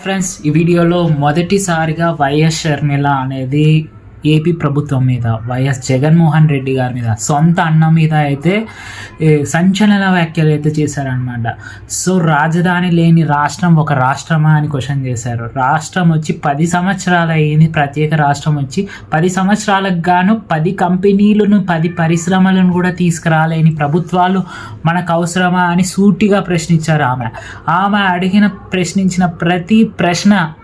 Friends, ఈ వీడియోలో మొదటిసారిగా వైఎస్ షర్మిల అనేది ఏపీ ప్రభుత్వం మీద, వైఎస్ జగన్మోహన్ రెడ్డి గారి మీద, సొంత అన్న మీద అయితే సంచలన వ్యాఖ్యలు అయితే చేశారనమాట. సో రాజధాని లేని రాష్ట్రం ఒక రాష్ట్రమా అని క్వశ్చన్ చేశారు. రాష్ట్రం వచ్చి 10 సంవత్సరాలు అయ్యింది, ప్రత్యేక రాష్ట్రం వచ్చి 10 సంవత్సరాలకు గాను 10 కంపెనీలను 10 పరిశ్రమలను కూడా తీసుకురాలేని ప్రభుత్వాలు మనకు అవసరమా అని సూటిగా ప్రశ్నించారు. ఆమె ప్రశ్నించిన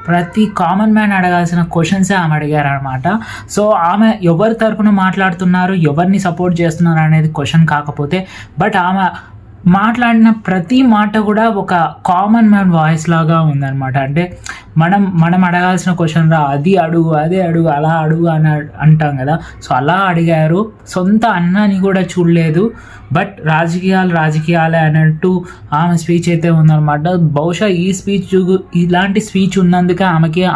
ప్రతి కామన్ మ్యాన్ అడగాల్సిన క్వశ్చన్సే ఆమె అడిగారనమాట. సో ఆమె ఎవరి తరపున మాట్లాడుతున్నారు, ఎవరిని సపోర్ట్ చేస్తున్నారు అనేది క్వశ్చన్ కాకపోతే, బట్ ఆమె మాట్లాడిన ప్రతి మాట కూడా ఒక కామన్ మ్యాన్ వాయిస్ లాగా ఉందన్నమాట. అంటే మనం అడగాల్సిన క్వశ్చన్ అదే అడుగు అలా అడుగు అని అంటాం కదా. సో అలా అడిగారు. సొంత అన్నని కూడా చూడలేదు, బట్ రాజకీయాలే అన్నట్టు ఆమె స్పీచ్ అయితే ఉందన్నమాట. బహుశా ఇలాంటి స్పీచ్ ఉన్నందుకే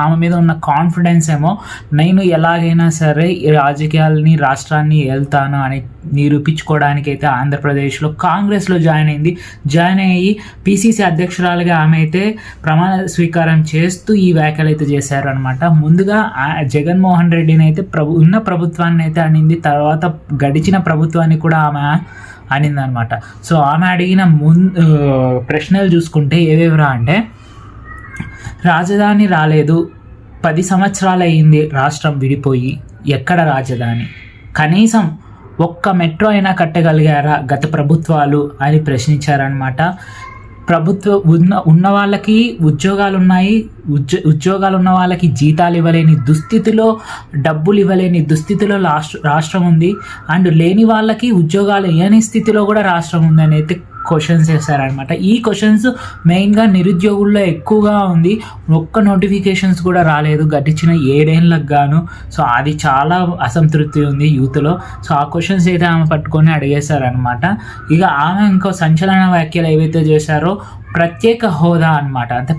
ఆమె మీద ఉన్న కాన్ఫిడెన్స్ ఏమో, నేను ఎలాగైనా సరే ఈ రాష్ట్రాన్ని వెళ్తాను అని నిరూపించుకోవడానికి అయితే ఆంధ్రప్రదేశ్లో కాంగ్రెస్లో జాయిన్ అయ్యి పిసిసి అధ్యక్షురాలుగా ఆమె అయితే ప్రమాణ స్వీకారం చేస్తూ ఈ వ్యాఖ్యలు అయితే చేశారు అనమాట. ముందుగా జగన్మోహన్ రెడ్డిని అయితే ఉన్న ప్రభుత్వాన్ని అయితే అనింది, తర్వాత గడిచిన ప్రభుత్వాన్ని కూడా ఆమె అనిందనమాట. సో ఆమె అడిగిన ప్రశ్నలు చూసుకుంటే ఏవేవరా అంటే, రాజధాని రాలేదు, 10 సంవత్సరాలు అయ్యింది రాష్ట్రం విడిపోయి, ఎక్కడ రాజధాని, కనీసం ఒక్క మెట్రో అయినా కట్టగలిగారా గత ప్రభుత్వాలు అని ప్రశ్నించారనమాట. ఉన్న వాళ్ళకి ఉద్యోగాలు ఉన్నాయి, ఉద్యోగాలు ఉన్న వాళ్ళకి జీతాలు ఇవ్వలేని దుస్థితిలో, డబ్బులు ఇవ్వలేని దుస్థితిలో రాష్ట్రం ఉంది. అండ్ లేని వాళ్ళకి ఉద్యోగాలు ఇవ్వని స్థితిలో కూడా రాష్ట్రం ఉంది అని అయితే క్వశ్చన్స్ వేస్తారనమాట. ఈ క్వశ్చన్స్ మెయిన్గా నిరుద్యోగుల్లో ఎక్కువగా ఉంది. ఒక్క నోటిఫికేషన్స్ కూడా రాలేదు గడిచిన 7 ఏళ్ళకు గాను. సో అది చాలా అసంతృప్తి ఉంది యూత్లో. సో ఆ క్వశ్చన్స్ అయితే ఆమె పట్టుకొని అడిగేశారనమాట. ఇక ఆమె ఇంకో సంచలన వ్యాఖ్యలు ఏవైతే చేశారో, ప్రత్యేక హోదా అనమాట. అంటే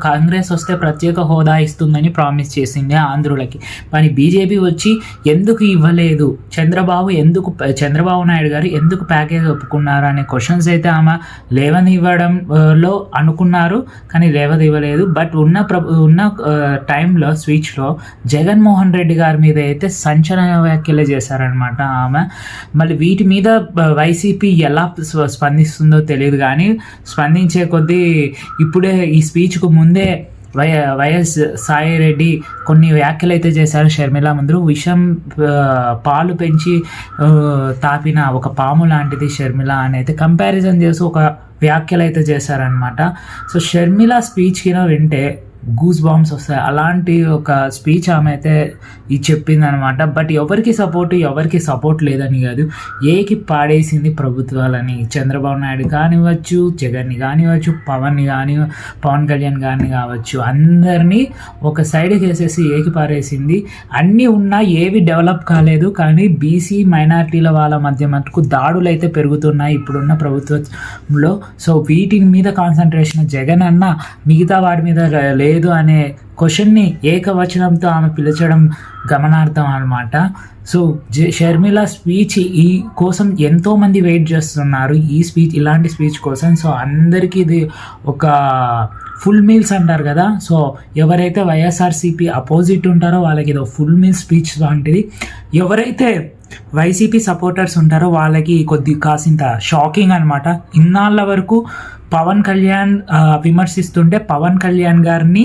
కాంగ్రెస్ వస్తే ప్రత్యేక హోదా ఇస్తుందని ప్రామిస్ చేసింది ఆంధ్రులకి. కానీ బీజేపీ వచ్చి ఎందుకు ఇవ్వలేదు, చంద్రబాబు నాయుడు గారు ఎందుకు ప్యాకేజ్ ఒప్పుకున్నారు అనే క్వశ్చన్స్ అయితే ఆమె లేవనివ్వడంలో అనుకున్నారు, కానీ లేవనివ్వలేదు. బట్ ఉన్న టైంలో స్పీచ్లో జగన్మోహన్ రెడ్డి గారి మీద అయితే సంచలన వ్యాఖ్యలే చేశారనమాట ఆమె. మళ్ళీ వీటి మీద వైసీపీ ఎలా స్పందిస్తుందో తెలియదు, కానీ స్పందించే కొద్దీ ఇప్పుడే ఈ స్పీచ్కు ముందే వైఎస్ సాయిరెడ్డి కొన్ని వ్యాఖ్యలు అయితే చేశారు షర్మిల ముందు. విషం పాలు పెంచి తాపిన ఒక పాము లాంటిది షర్మిల అని అయితే కంపారిజన్ చేసి ఒక వ్యాఖ్యలు అయితే చేశారనమాట. సో షర్మిల స్పీచ్ కింద వింటే గూస్ బాంబ్స్ వస్తాయి. అలాంటి ఒక స్పీచ్ ఆమె అయితే చెప్పిందనమాట. బట్ ఎవరికి సపోర్ట్ లేదని కాదు, ఏకి పాడేసింది ప్రభుత్వాలని. చంద్రబాబు నాయుడు కానివ్వచ్చు, జగన్ని కానివ్వచ్చు, పవన్ కళ్యాణ్ గారిని కావచ్చు, అందరినీ ఒక సైడ్కి వేసేసి ఏకి పారేసింది. అన్నీ ఉన్నా ఏవి డెవలప్ కాలేదు, కానీ బీసీ మైనారిటీల వాళ్ళ మధ్య మటుకు దాడులు అయితే పెరుగుతున్నాయి ఇప్పుడున్న ప్రభుత్వంలో. సో వీటి మీద కాన్సన్ట్రేషన్ జగన్ అన్న, మిగతా వాటి మీద లేదు అనే క్వశ్చన్ని ఏకవచనంతో ఆమె పిలిచడం గమనార్థం అనమాట. సో షర్మిల స్పీచ్ ఈ కోసం ఎంతోమంది వెయిట్ చేస్తున్నారు, ఇలాంటి స్పీచ్ కోసం. సో అందరికీ ఇది ఒక ఫుల్ మీల్స్ అంటారు కదా. సో ఎవరైతే వైఎస్ఆర్సీపీ అపోజిట్ ఉంటారో వాళ్ళకి ఇది ఫుల్ మీల్ స్పీచ్ లాంటిది. ఎవరైతే వైసీపీ సపోర్టర్స్ ఉంటారో వాళ్ళకి కాసింత షాకింగ్ అనమాట. ఇన్నాళ్ళ వరకు పవన్ కళ్యాణ్ విమర్శిస్తుంటే పవన్ కళ్యాణ్ గారిని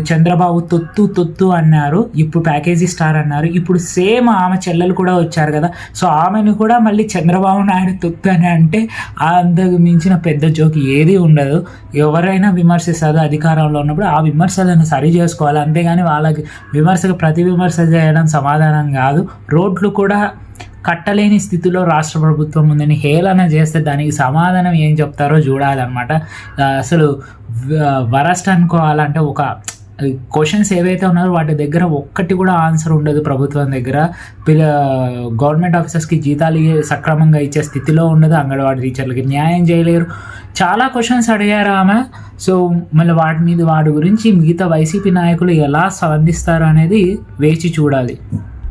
చంద్రబాబు తొత్తు అన్నారు, ఇప్పుడు ప్యాకేజీ స్టార్ అన్నారు. ఇప్పుడు సేమ్ ఆమె చెల్లెలు కూడా వచ్చారు కదా. సో ఆమెను కూడా మళ్ళీ చంద్రబాబు నాయుడు తొత్తు అని అంటే అంతకు మించిన పెద్ద జోక్ ఏది ఉండదు. ఎవరైనా విమర్శిస్తారు అధికారంలో ఉన్నప్పుడు, ఆ విమర్శలను సరి చేసుకోవాలి, అంతేగాని వాళ్ళకి ప్రతి విమర్శ చేయడం సమాధానం కాదు. రోడ్లు కూడా కట్టలేని స్థితిలో రాష్ట్ర ప్రభుత్వం ఉందని హేళన చేస్తే దానికి సమాధానం ఏం చెప్తారో చూడాలన్నమాట. అసలు వరస్ట్ అనుకోవాలంటే, ఒక క్వశ్చన్స్ ఏవైతే ఉన్నారో వాటి దగ్గర ఒక్కటి కూడా ఆన్సర్ ఉండదు ప్రభుత్వం దగ్గర. గవర్నమెంట్ ఆఫీసర్స్కి జీతాలు సక్రమంగా ఇచ్చే స్థితిలో ఉండదు, అంగన్వాడీ టీచర్లకి న్యాయం చేయలేరు. చాలా క్వశ్చన్స్ అడిగారు ఆమె. సో మళ్ళీ వాటి గురించి మిగతా వైసీపీ నాయకులు ఎలా స్పందిస్తారు అనేది వేచి చూడాలి.